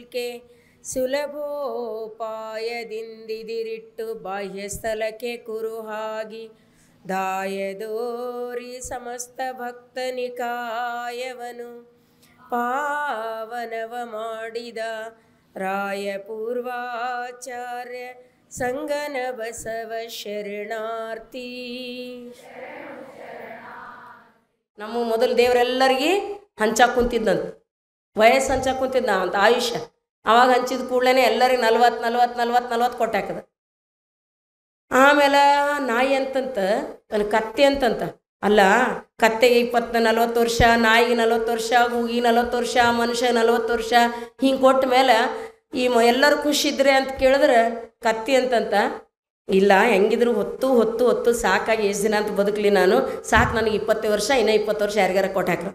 ಮಾಡಿಕೆ ಸುಲಭೋಪಾಯದಿಂದಿದಿರಿಟ್ಟು ಬಾಹ್ಯ ಸ್ಥಳಕ್ಕೆ ಕುರುಹಾಗಿ ದಾಯದೋರಿ ಸಮಸ್ತ ಭಕ್ತ ನಿಕಾಯವನು ಪಾವನವ ಮಾಡಿದ ರಾಯ ಪೂರ್ವಾಚಾರ್ಯ ಸಂಗನ ಬಸವ ಶರಣಾರ್ಥಿ. ನಮ್ಮ ಮೊದಲು ದೇವರೆಲ್ಲರಿಗೆ ಹಂಚಾಕ್ ಕುಂತಿದ್ದಂತ, ವಯಸ್ಸು ಹಂಚಾಕ್ ಕುಂತಿದ್ದ ಅಂತ ಆಯುಷ್ಯ. ಅವಾಗ ಹಂಚಿದ ಕೂಡಲೇ ಎಲ್ಲರಿಗೆ 40 ಕೊಟ್ಟಾಕದ. ಆಮೇಲೆ ನಾಯಿ ಅಂತಂತ ಕತ್ತೆ ಅಂತಂತ ಅಲ್ಲ, ಕತ್ತೆಗೆ 20-40 ವರ್ಷ, ನಾಯಿಗೆ 40 ವರ್ಷ, ಗೂಗಿ 40 ವರ್ಷ, ಮನುಷ್ಯ 40 ವರ್ಷ, ಹಿಂಗೆ ಕೊಟ್ಟ ಮೇಲೆ ಈ ಎಲ್ಲರೂ ಖುಷಿದ್ರೆ ಅಂತ ಕೇಳಿದ್ರೆ ಕತ್ತಿ ಅಂತಂತ ಇಲ್ಲ, ಹೆಂಗಿದ್ರು ಹೊತ್ತು ಸಾಕಾಗಿ ಎಷ್ಟು ದಿನ ಅಂತ ಬದುಕಲಿ ನಾನು, ಸಾಕು ನನಗೆ 20 ವರ್ಷ, ಇನ್ನೂ 20 ವರ್ಷ ಯಾರಿಗಾರ ಕೊಟ್ಟಾಕ್ರ.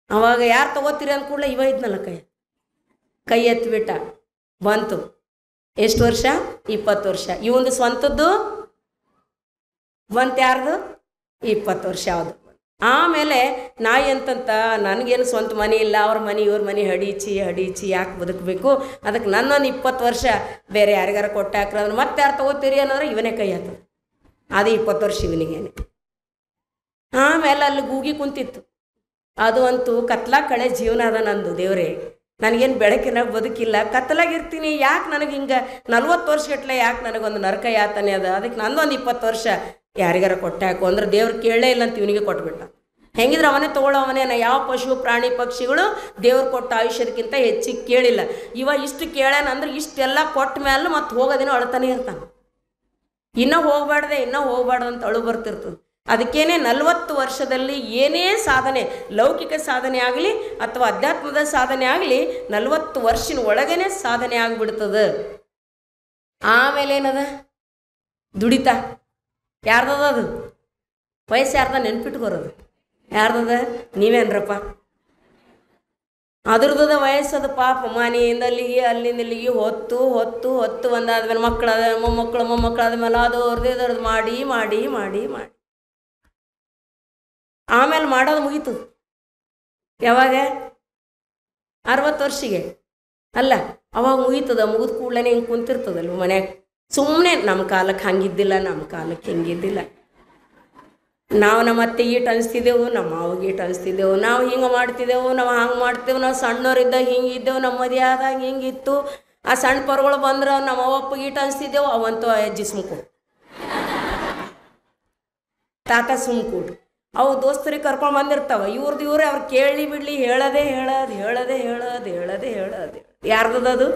ಅವಾಗ ಯಾರು ತಗೋತೀರಿ ಅಂದ ಕೂಡಲೇ ಇವ ಇದ್ನಲ್ಲ ಕೈ ಎತ್ತಿಬಿಟ್ಟ, ಬಂತು. ಎಷ್ಟು ವರ್ಷ? 20 ವರ್ಷ. ಇವಂದು ಸ್ವಂತದ್ದು ಬಂತು, ಯಾರ್ದು? 20 ವರ್ಷ ಯಾವುದು. ಆಮೇಲೆ ನಾಯಿ ಅಂತಂತ ನನಗೇನು ಸ್ವಂತ ಮನೆ ಇಲ್ಲ, ಅವ್ರ ಮನೆ ಇವ್ರ ಮನೆ ಹಡೀಚಿ ಯಾಕೆ ಬದುಕಬೇಕು, ಅದಕ್ಕೆ ನನ್ನೊಂದು 20 ವರ್ಷ ಬೇರೆ ಯಾರಿಗಾರ ಕೊಟ್ಟಾಕ್ರ ಅಂದ್ರೆ ಮತ್ತೆ ಯಾರು ತಗೋತೀರಿ ಅನ್ನೋದ್ರೆ ಇವನೇ ಕೈ ಹತ್ತದ. ಅದು 20 ವರ್ಷ ಇವನಿಗೇನೆ. ಆಮೇಲೆ ಅಲ್ಲಿ ಗೂಗಿ ಕುಂತಿತ್ತು. ಅದು ಅಂತೂ ಕತ್ಲಾಗ ಜೀವನ ಅದ ನಂದು. ದೇವ್ರೇ, ನನಗೇನು ಬೆಳಕಿನಾಗ ಬದುಕಿಲ್ಲ, ಕತ್ತಲಾಗಿರ್ತೀನಿ, ಯಾಕೆ ನನಗೆ ಹಿಂಗೆ 40 ವರ್ಷ ಗಟ್ಟಲೆ ಯಾಕೆ ನನಗೊಂದು ನರಕ ಯಾತನೆ ಅದ, ಅದಕ್ಕೆ ನಂದೊಂದು 20 ವರ್ಷ ಯಾರಿಗಾರ ಕೊಟ್ಟಾಕು ಅಂದ್ರೆ ದೇವ್ರು ಕೇಳೇ ಇಲ್ಲ ಅಂತ ಇವನಿಗೆ ಕೊಟ್ಬಿಟ್ಟ. ಹೆಂಗಿದ್ರೆ ಅವನೇ ತೊಗೊಳ್ಳೋವನೇ. ಯಾವ ಪಶು ಪ್ರಾಣಿ ಪಕ್ಷಿಗಳು ದೇವ್ರು ಕೊಟ್ಟ ಆಯುಷ್ಯಕ್ಕಿಂತ ಹೆಚ್ಚಿಗೆ ಕೇಳಿಲ್ಲ. ಇವ ಇಷ್ಟು ಕೇಳ್ಯಾನಂದ್ರೆ ಇಷ್ಟೆಲ್ಲ ಕೊಟ್ಟ ಮೇಲೆ ಮತ್ತೆ ಹೋಗೋದೇನೋ ಅಳ್ತಾನೆ ಇರ್ತಾನೆ. ಇನ್ನೂ ಹೋಗಬಾರ್ದು ಅಂತ ಅಳು ಬರ್ತಿರ್ತದೆ. ಅದಕ್ಕೇನೆ 40 ವರ್ಷದಲ್ಲಿ ಏನೇ ಸಾಧನೆ, ಲೌಕಿಕ ಸಾಧನೆ ಆಗಲಿ ಅಥವಾ ಅಧ್ಯಾತ್ಮದ ಸಾಧನೆ ಆಗಲಿ, 40 ವರ್ಷದ ಒಳಗೇನೆ ಸಾಧನೆ ಆಗಿಬಿಡ್ತದೆ. ಆಮೇಲೆ ಏನದ? ದುಡಿತ ಯಾರ್ದದ? ಅದು ವಯಸ್ಸು ಯಾರ್ದ? ನೆನ್ಪಿಟ್ಕೊರೋದು ಯಾರ್ದದ? ನೀವೇನ್ರಪ್ಪ? ಅದ್ರದ್ದು ವಯಸ್ಸದ ಪಾಪ. ಮನೆಯಿಂದ ಅಲ್ಲಿಂದ ಇಲ್ಲಿಗೆ ಹೊತ್ತು ಒಂದಾದ್ಮೇಲೆ ಮಕ್ಕಳದ, ಮೊಮ್ಮಕ್ಕಳಾದ್ಮೇಲೆ ಅದರದ್ದು ಮಾಡಿ ಆಮೇಲೆ ಮಾಡೋದು ಮುಗೀತು. ಯಾವಾಗ? 60 ವರ್ಷಿಗೆ ಅಲ್ಲ, ಅವಾಗ ಮುಗೀತದ. ಮುಗಿದ ಕೂಡಲೇ ಹಿಂಗೆ ಕುಂತಿರ್ತದಲ್ವ ಮನ್ಯಾಗ. ಸುಮ್ಮನೆ ನಮ್ಮ ಕಾಲಕ್ಕೆ ಹಂಗಿದ್ದಿಲ್ಲ, ನಮ್ಮ ಕಾಲಕ್ಕೆ ಹಿಂಗಿದ್ದಿಲ್ಲ, ನಾವು ನಮ್ಮ ಅತ್ತೆ ಈಟ್ ಅನಿಸ್ತಿದ್ದೆವು, ನಮ್ಮ ಮಾವಿಗೆ ಈಟ್ ಅನಿಸ್ತಿದ್ದೆವು, ನಾವು ಹಿಂಗೆ ಮಾಡ್ತಿದ್ದೆವು, ನಾವು ಹಂಗೆ ಮಾಡ್ತೇವೆ, ನಾವು ಸಣ್ಣವರಿದ್ದಾಗ ಹಿಂಗಿದ್ದೆವು, ನಮ್ಮ ಮದುವೆ ಆದಾಗ ಹಿಂಗಿತ್ತು. ಆ ಸಣ್ಣ ಪರ್ಗಳು ಬಂದ್ರೆ ನಮ್ಮ ಅವ್ವಪ್ಪಗೆ ಈಟ್ ಅನಿಸ್ತಿದ್ದೆವು, ಅವಂತೂ ಅಜ್ಜಿ ಸುಮ್ಕೂಡು, ತಾತ ಸುಮ್ಕೂಡು. ಅವು ದೋಸ್ತರಿಗೆ ಕರ್ಕೊಂಡು ಬಂದಿರ್ತಾವ, ಇವ್ರದ್ದು ಅವ್ರು ಕೇಳಿ ಬಿಡ್ಲಿ ಹೇಳೋದೇ ಯಾರ್ದದು?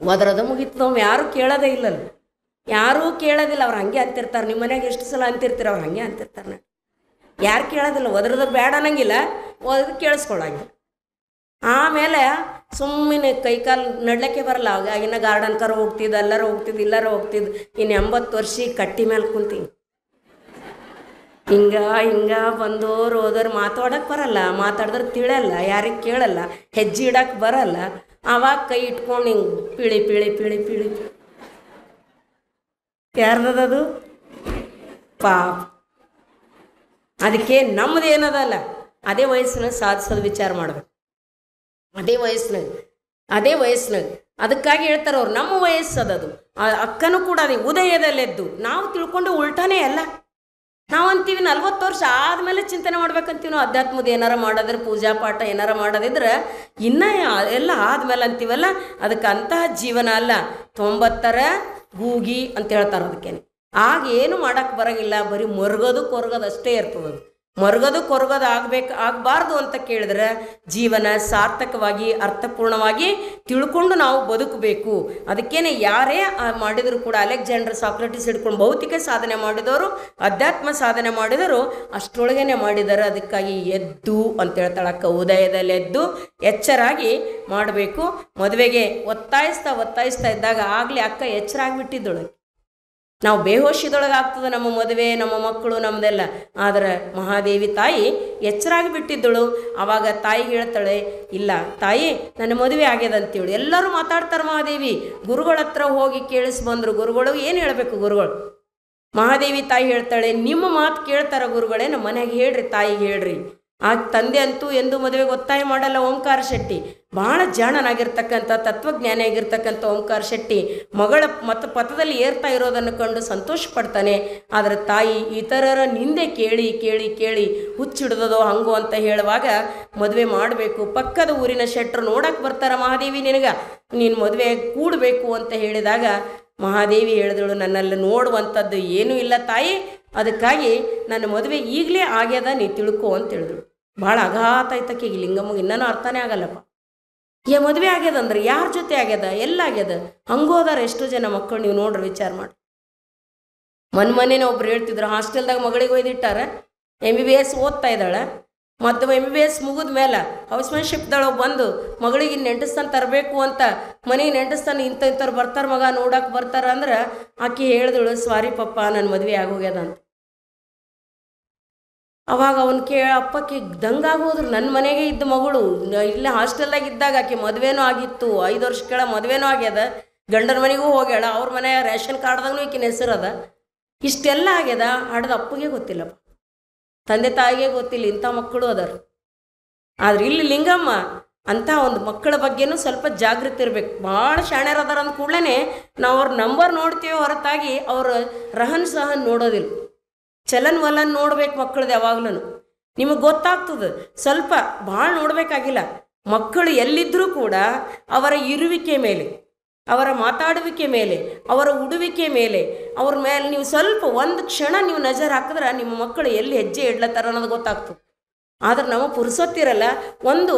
ಒದ್ರದ ಮುಗೀತು. ನಾವು ಯಾರು ಕೇಳೋದೇ ಇಲ್ಲಲ್ಲ, ಯಾರೂ ಕೇಳೋದಿಲ್ಲ. ಅವ್ರು ಹಂಗೆ ಅಂತಿರ್ತಾರೆ. ನಿಮ್ಮ ಮನ್ಯಾಗ ಎಷ್ಟು ಸಲ ಅಂತಿರ್ತೀರ? ಅವ್ರು ಹಂಗೆ ಅಂತಿರ್ತಾರೆ. ಯಾರು ಕೇಳೋದಿಲ್ಲ. ಒದ್ರದ ಬೇಡ ಅನ್ನಂಗಿಲ್ಲ, ಓದೋದು ಕೇಳಿಸ್ಕೊಳ್ಳಂಗಿಲ್ಲ. ಆಮೇಲೆ ಸುಮ್ಮನೆ ಕೈಕಾಲು ನಡ್ಲಿಕ್ಕೆ ಬರಲ್ಲ. ಆಗಿನ ಗಾರ್ಡನ್ಕರ ಹೋಗ್ತಿದ್ದು, ಎಲ್ಲರೂ ಹೋಗ್ತಿದ್ದು. ಇನ್ನು 80 ವರ್ಷ ಕಟ್ಟಿ ಮೇಲೆ ಕುಂತಿ ಹಿಂಗ ಬಂದೋರು ಹೋದೋರು ಮಾತಾಡೋಕೆ ಬರಲ್ಲ, ಮಾತಾಡಿದ್ರೆ ತಿಳಿಯಲ್ಲ, ಯಾರಿಗೆ ಕೇಳಲ್ಲ, ಹೆಜ್ಜೆ ಇಡಕ್ಕೆ ಬರಲ್ಲ. ಆವಾಗ ಕೈ ಇಟ್ಕೊಂಡು ಹಿಂಗೆ ಪೀಳಿ ಯಾರ್ದದು? ಪಾಪ. ಅದಕ್ಕೆ ನಮ್ಮದು ಏನದಲ್ಲ, ಅದೇ ವಯಸ್ಸಿನಾಗ ಸಾಧಿಸೋದು ವಿಚಾರ ಮಾಡ್ಬೇಕು. ಅದೇ ವಯಸ್ಸಿನಾಗ ಅದಕ್ಕಾಗಿ ಹೇಳ್ತಾರೆ ಅವ್ರು, ನಮ್ಮ ವಯಸ್ಸದದು. ಅಕ್ಕನೂ ಕೂಡ ಅದೇ ಉದಯದಲ್ಲೆದ್ದು ನಾವು ತಿಳ್ಕೊಂಡು ಉಲ್ಟಾನೇ ಅಲ್ಲ. ನಾವು ಅಂತೀವಿ 40 ವರ್ಷ ಆದಮೇಲೆ ಚಿಂತನೆ ಮಾಡ್ಬೇಕಂತೀವಿ. ನಾವು ಅಧ್ಯಾತ್ಮದ ಏನಾರ ಮಾಡೋದ್ರೆ, ಪೂಜಾ ಪಾಠ ಏನಾರ ಮಾಡೋದಿದ್ರೆ ಇನ್ನೂ ಎಲ್ಲ ಆದಮೇಲೆ ಅಂತೀವಲ್ಲ. ಅದಕ್ಕೆ ಅಂತಹ ಜೀವನ ಅಲ್ಲ. 90ರ ಗೂಗಿ ಅಂತ ಹೇಳ್ತಾರೆ. ಅದಕ್ಕೇನೆ ಆಗ ಏನು ಮಾಡೋಕ್ಕೆ ಬರೋಂಗಿಲ್ಲ, ಬರೀ ಮರುಗೋದು ಅಷ್ಟೇ ಇರ್ತದೆ. ಮರುಗೋದು ಆಗಬಾರ್ದು ಅಂತ ಕೇಳಿದ್ರೆ ಜೀವನ ಸಾರ್ಥಕವಾಗಿ ಅರ್ಥಪೂರ್ಣವಾಗಿ ತಿಳ್ಕೊಂಡು ನಾವು ಬದುಕಬೇಕು. ಅದಕ್ಕೇನೆ ಯಾರೇ ಮಾಡಿದರೂ ಕೂಡ, ಅಲೆಕ್ಸಾಂಡರ್, ಸಾಕ್ರೆಟಿಸ್ ಹಿಡ್ಕೊಂಡು ಭೌತಿಕ ಸಾಧನೆ ಮಾಡಿದವರು, ಅಧ್ಯಾತ್ಮ ಸಾಧನೆ ಮಾಡಿದರು, ಅಷ್ಟರೊಳಗೇನೆ ಮಾಡಿದ್ದಾರೆ. ಅದಕ್ಕಾಗಿ ಎದ್ದು ಅಂತ ಹೇಳ್ತಾಳಕ್ಕ, ಉದಯದಲ್ಲಿ ಎದ್ದು ಎಚ್ಚರಾಗಿ ಮಾಡಬೇಕು. ಮದುವೆಗೆ ಒತ್ತಾಯಿಸ್ತಾ ಇದ್ದಾಗ ಆಗಲೇ ಅಕ್ಕ ಎಚ್ಚರ ಆಗಿಬಿಟ್ಟಿದ್ದಳು. ನಾವು ಬೇಹೋಶಿದೊಳಗೆ ಆಗ್ತದೆ ನಮ್ಮ ಮದುವೆ, ನಮ್ಮ ಮಕ್ಕಳು, ನಮ್ಮದೆಲ್ಲ. ಆದರೆ ಮಹಾದೇವಿ ತಾಯಿ ಎಚ್ಚರಾಗಿ ಬಿಟ್ಟಿದ್ದಳು. ಆವಾಗ ತಾಯಿಗೆ ಹೇಳ್ತಾಳೆ, ಇಲ್ಲ ತಾಯಿ ನನ್ನ ಮದುವೆ ಆಗ್ಯದ ಅಂತೇಳಿ. ಎಲ್ಲರೂ ಮಾತಾಡ್ತಾರೆ ಮಹಾದೇವಿ. ಗುರುಗಳ ಹತ್ರ ಹೋಗಿ ಕೇಳಿಸ್ಬಂದರು. ಗುರುಗಳು ಏನು ಹೇಳಬೇಕು? ಗುರುಗಳು ಮಹಾದೇವಿ ತಾಯಿ ಹೇಳ್ತಾಳೆ, ನಿಮ್ಮ ಮಾತು ಕೇಳ್ತಾರ ಗುರುಗಳೇ, ನಮ್ಮ ಮನೆಯಾಗ ಹೇಳ್ರಿ, ತಾಯಿಗೆ ಹೇಳ್ರಿ. ಆ ತಂದೆ ಅಂತೂ ಎಂದು ಮದುವೆಗೆ ಒತ್ತಾಯ ಮಾಡಲ್ಲ. ಓಂಕಾರ ಶೆಟ್ಟಿ ಭಾಳ ಜಾಣನಾಗಿರ್ತಕ್ಕಂಥ ತತ್ವಜ್ಞಾನಿ ಆಗಿರ್ತಕ್ಕಂಥ ಓಂಕಾರ ಶೆಟ್ಟಿ ಮಗಳ ಪಥದಲ್ಲಿ ಏರ್ತಾ ಇರೋದನ್ನು ಕಂಡು ಸಂತೋಷ ಪಡ್ತಾನೆ. ಆದರೆ ತಾಯಿ ಇತರರ ನಿಂದೆ ಕೇಳಿ ಕೇಳಿ ಕೇಳಿ ಹುಚ್ಚಿಡ್ದದೋ ಹಂಗೋ ಅಂತ ಹೇಳುವಾಗ ಮದುವೆ ಮಾಡಬೇಕು. ಪಕ್ಕದ ಊರಿನ ಶೆಟ್ಟರು ನೋಡಕ್ಕೆ ಬರ್ತಾರ, ಮಹಾದೇವಿ ನೀನು ಮದುವೆ ಕೂಡಬೇಕು ಅಂತ ಹೇಳಿದಾಗ ಮಹಾದೇವಿ ಹೇಳಿದಳು, ನನ್ನಲ್ಲಿ ನೋಡುವಂಥದ್ದು ಏನೂ ಇಲ್ಲ ತಾಯಿ, ಅದಕ್ಕಾಗಿ ನನ್ನ ಮದುವೆ ಈಗಲೇ ಆಗ್ಯದ, ನೀ ತಿಳ್ಕೊ ಅಂತ ಹೇಳಿದಳು. ಭಾಳ ಆಘಾತ ಆಯ್ತಕ್ಕೆ ಈಗ ಲಿಂಗಮ್ಮಗೆ ಇನ್ನೂ ಅರ್ಥನೇ ಆಗಲ್ಲಪ್ಪ. ಮದುವೆ ಆಗ್ಯದ ಅಂದ್ರೆ ಯಾರ ಜೊತೆ ಆಗ್ಯದ, ಎಲ್ಲಾಗ್ಯದ, ಹಂಗೋದಾರ ಎಷ್ಟೋ ಜನ ಮಕ್ಕಳು ನೀವು ನೋಡ್ರಿ ವಿಚಾರ ಮಾಡಿ. ಮೊನ್ನೆ ಒಬ್ರು ಹೇಳ್ತಿದ್ರು, ಹಾಸ್ಟೆಲ್ದಾಗ ಮಗಳಿಗೆ ಒಯ್ದಿಟ್ಟಾರ, MBBS ಓದ್ತಾ ಇದ್ದಾಳೆ, ಮತ್ತು MBBS ಮುಗಿದ ಮೇಲೆ ಹೌಸ್ಮನ್ಶಿಪ್ದೊಳಗೆ ಬಂದು ಮಗಳಿಗೆ ನೆಂಟಸ್ತಾನ ತರಬೇಕು ಅಂತ ಮನೆಗೆ ನೆಂಟಸ್ತಾನ ಇಂಥವ್ರು ಬರ್ತಾರೆ ಮಗ ನೋಡಕ್ಕೆ ಬರ್ತಾರ ಅಂದ್ರೆ ಆಕೆ ಹೇಳಿದಳು, ಸಾರಿ ಪಪ್ಪ ನನ್ನ ಮದುವೆ ಆಗೋಗ್ಯದ ಅಂತ. ಅವಾಗ ಅವನು ಅಪ್ಪಕ್ಕೆ ದಂಗಾಗೋದ್ರು, ನನ್ನ ಮನೆಗೆ ಇದ್ದ ಮಗಳು ಇಲ್ಲೇ ಹಾಸ್ಟೆಲ್ದಾಗ ಇದ್ದಾಗ ಆಕೆ ಮದುವೆನೂ ಆಗಿತ್ತು, 5 ವರ್ಷ ಕೆಳ ಮದುವೆನೂ ಆಗ್ಯದ, ಗಂಡನ ಮನೆಗೂ ಹೋಗ್ಯಾಳ, ಅವ್ರ ಮನೆ ರೇಷನ್ ಕಾರ್ಡ್ದಾಗೂ ಈಕಿನ ಹೆಸರದ, ಇಷ್ಟೆಲ್ಲ ಆಗ್ಯದ. ಆಡ್ದ ಅಪ್ಪಗೆ ಗೊತ್ತಿಲ್ಲಪ್ಪ, ತಂದೆ ತಾಯಿಗೆ ಗೊತ್ತಿಲ್ಲ, ಇಂಥ ಮಕ್ಕಳು ಅದಾರ. ಆದ್ರೆ ಇಲ್ಲಿ ಲಿಂಗಮ್ಮ ಅಂಥ ಒಂದು ಮಕ್ಕಳ ಬಗ್ಗೆನೂ ಸ್ವಲ್ಪ ಜಾಗೃತಿ ಇರಬೇಕು. ಭಾಳ ಶಾಣ್ಯರು ಅದಾರ ಅಂದ ಕೂಡಲೇ ನಾವು ಅವ್ರ ನಂಬರ್ ನೋಡ್ತೀವಿ ಹೊರತಾಗಿ ಅವ್ರ ರಹನ್ ಸಹನ್ ನೋಡೋದಿಲ್ಲ. ಚಲನ್ ವಲನ್ ನೋಡ್ಬೇಕು ಮಕ್ಕಳದ್ದು ಯಾವಾಗ್ಲೂ. ನಿಮಗೆ ಗೊತ್ತಾಗ್ತದೆ, ಸ್ವಲ್ಪ ಭಾಳ ನೋಡಬೇಕಾಗಿಲ್ಲ. ಮಕ್ಕಳು ಎಲ್ಲಿದ್ದರೂ ಕೂಡ ಅವರ ಇರುವಿಕೆ ಮೇಲೆ, ಅವರ ಮಾತಾಡುವಿಕೆ ಮೇಲೆ, ಅವರ ಉಡುವಿಕೆ ಮೇಲೆ, ಅವ್ರ ಮೇಲೆ ನೀವು ಸ್ವಲ್ಪ ಒಂದು ಕ್ಷಣ ನೀವು ನಜರ್ ಹಾಕಿದ್ರೆ ನಿಮ್ಮ ಮಕ್ಕಳು ಎಲ್ಲಿ ಹೆಜ್ಜೆ ಇಡ್ಲತ್ತಾರ ಅನ್ನೋದು ಗೊತ್ತಾಗ್ತದೆ. ಆದ್ರೆ ನಾವು ಪುರುಸೊತ್ತಿರಲ್ಲ, ಒಂದು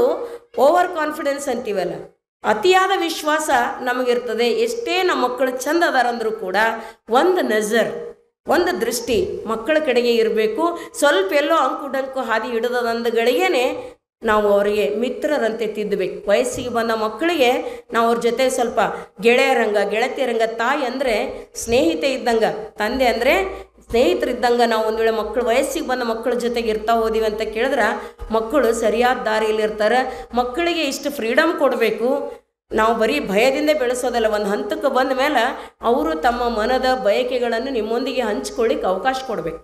ಓವರ್ ಕಾನ್ಫಿಡೆನ್ಸ್ ಅಂತೀವಲ್ಲ, ಅತಿಯಾದ ವಿಶ್ವಾಸ ನಮಗಿರ್ತದೆ. ಎಷ್ಟೇ ನಮ್ಮ ಮಕ್ಕಳು ಚಂದ ಅದಾರಂದ್ರೂ ಕೂಡ ಒಂದು ನಜರ್, ಒಂದು ದೃಷ್ಟಿ ಮಕ್ಕಳ ಕಡೆಗೆ ಇರಬೇಕು. ಸ್ವಲ್ಪ ಎಲ್ಲೋ ಅಂಕು ಡಂಕು ಹಾದಿ ಹಿಡಿದಂದ ಗಳಿಗೆನೆ ನಾವು ಅವರಿಗೆ ಮಿತ್ರರಂತೆ ತಿದ್ದಬೇಕು. ವಯಸ್ಸಿಗೆ ಬಂದ ಮಕ್ಕಳಿಗೆ ನಾವು ಅವ್ರ ಜೊತೆ ಸ್ವಲ್ಪ ಗೆಳೆಯರಂಗ ಗೆಳತಿಯರಂಗ, ತಾಯಿ ಅಂದರೆ ಸ್ನೇಹಿತೆ ಇದ್ದಂಗೆ, ತಂದೆ ಅಂದರೆ ಸ್ನೇಹಿತರಿದ್ದಂಗೆ ನಾವು ಒಂದು ವೇಳೆ ಮಕ್ಕಳು ವಯಸ್ಸಿಗೆ ಬಂದ ಮಕ್ಕಳ ಜೊತೆಗೆ ಇರ್ತಾ ಹೋದಿವಿ ಅಂತ ಕೇಳಿದ್ರೆ ಮಕ್ಕಳು ಸರಿಯಾದ ದಾರಿಯಲ್ಲಿ ಇರ್ತಾರೆ. ಮಕ್ಕಳಿಗೆ ಇಷ್ಟು ಫ್ರೀಡಮ್ ಕೊಡಬೇಕು. ನಾವು ಬರೀ ಭಯದಿಂದ ಬೆಳೆಸೋದಲ್ಲ, ಒಂದು ಹಂತಕ್ಕೆ ಬಂದ ಮೇಲೆ ಅವರು ತಮ್ಮ ಮನದ ಬಯಕೆಗಳನ್ನು ನಿಮ್ಮೊಂದಿಗೆ ಹಂಚ್ಕೊಳ್ಳಿಕ್ಕೆ ಅವಕಾಶ ಕೊಡಬೇಕು.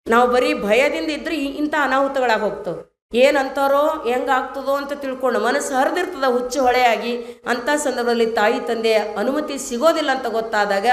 ನಾವು ಬರೀ ಭಯದಿಂದ ಇದ್ರೆ ಇಂಥ ಅನಾಹುತಗಳಾಗಿ ಹೋಗ್ತವೆ. ಏನಂತಾರೋ ಹೆಂಗಾಗ್ತದೋ ಅಂತ ತಿಳ್ಕೊಂಡು ಮನಸ್ಸು ಹರಿದಿರ್ತದ ಹುಚ್ಚು ಹೊಳೆಯಾಗಿ. ಅಂಥ ಸಂದರ್ಭದಲ್ಲಿ ತಾಯಿ ತಂದೆಯ ಅನುಮತಿ ಸಿಗೋದಿಲ್ಲ ಅಂತ ಗೊತ್ತಾದಾಗ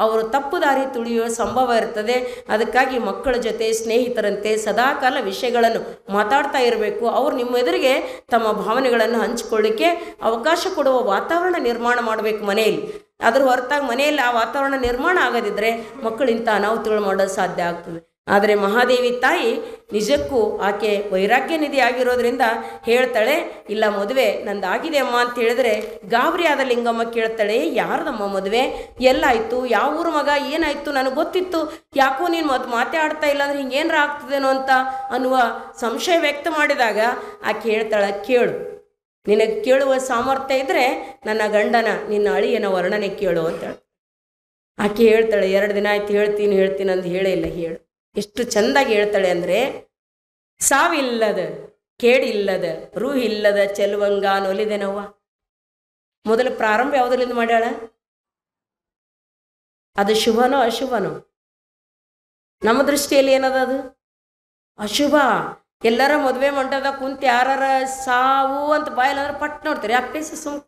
ಅವರು ತಪ್ಪು ದಾರಿ ತುಳಿಯುವ ಸಂಭವ ಇರ್ತದೆ. ಅದಕ್ಕಾಗಿ ಮಕ್ಕಳ ಜೊತೆ ಸ್ನೇಹಿತರಂತೆ ಸದಾಕಾಲ ವಿಷಯಗಳನ್ನು ಮಾತಾಡ್ತಾ ಇರಬೇಕು. ಅವರು ನಿಮ್ಮ ಎದುರಿಗೆ ತಮ್ಮ ಭಾವನೆಗಳನ್ನು ಹಂಚಿಕೊಳ್ಳಿಕ್ಕೆ ಅವಕಾಶ ಕೊಡುವ ವಾತಾವರಣ ನಿರ್ಮಾಣ ಮಾಡಬೇಕು ಮನೆಯಲ್ಲಿ. ಅದ್ರ ಹೊರತಾಗಿ ಮನೆಯಲ್ಲಿ ಆ ವಾತಾವರಣ ನಿರ್ಮಾಣ ಆಗದಿದ್ದರೆ ಮಕ್ಕಳು ಇಂಥ ಅನಾಹುತಗಳು ಮಾಡೋದು ಸಾಧ್ಯ ಆಗ್ತದೆ. ಆದರೆ ಮಹಾದೇವಿ ತಾಯಿ ನಿಜಕ್ಕೂ ಆಕೆ ವೈರಾಗ್ಯ ನಿಧಿ ಆಗಿರೋದ್ರಿಂದ ಹೇಳ್ತಾಳೆ, ಇಲ್ಲ ಮದುವೆ ನಂದಾಗಿದೆ ಅಮ್ಮ ಅಂತ ಹೇಳಿದ್ರೆ ಗಾಬರಿ ಆದ ಲಿಂಗಮ್ಮ ಕೇಳ್ತಾಳೆ, ಯಾರ್ದಮ್ಮ ಮದುವೆ, ಎಲ್ಲಾಯಿತು, ಯಾವ ಊರು ಮಗ, ಏನಾಯಿತು, ನನಗೆ ಗೊತ್ತಿತ್ತು, ಯಾಕೋ ನೀನು ಮಾತಾಡ್ತಾ ಇಲ್ಲ ಅಂದ್ರೆ ಹಿಂಗೇನಾರ ಆಗ್ತದೇನೋ ಅಂತ ಅನ್ನುವ ಸಂಶಯ ವ್ಯಕ್ತ ಮಾಡಿದಾಗ ಆಕೆ ಹೇಳ್ತಾಳೆ, ಕೇಳು, ನಿನಗೆ ಕೇಳುವ ಸಾಮರ್ಥ್ಯ ಇದ್ದರೆ ನನ್ನ ಗಂಡನ ನಿನ್ನ ಅಳಿಯನ ವರ್ಣನೆ ಕೇಳು ಅಂತೇಳಿ. ಆಕೆ ಹೇಳ್ತಾಳೆ, 2 ದಿನ ಆಯ್ತು ಹೇಳ್ತೀನಿ ಅಂತ ಹೇಳೇ ಇಲ್ಲ. ಹೇಳು, ಎಷ್ಟು ಚಂದಾಗಿ ಹೇಳ್ತಾಳೆ ಅಂದರೆ, ಸಾವಿಲ್ಲದ ಕೇಡಿಲ್ಲದ ರೂಹಿಲ್ಲದ ಚೆಲುವಂಗ ನೊಲಿದೆನವ್ವ. ಮೊದಲು ಪ್ರಾರಂಭ ಯಾವುದರಿಂದ ಮಾಡ್ಯಾಳ? ಅದು ಶುಭನೋ ಅಶುಭನೋ? ನಮ್ಮ ದೃಷ್ಟಿಯಲ್ಲಿ ಏನದ? ಅದು ಅಶುಭ. ಎಲ್ಲರ ಮದುವೆ ಮಂಟದ ಕುಂತು ಯಾರ ಸಾವು ಅಂತ ಬಾಯಲ್ಲ ಅಂದ್ರೆ ಪಟ್ ನೋಡ್ತಾರೆ, ಅಪ್ಪೇಸ ಸುಮ್.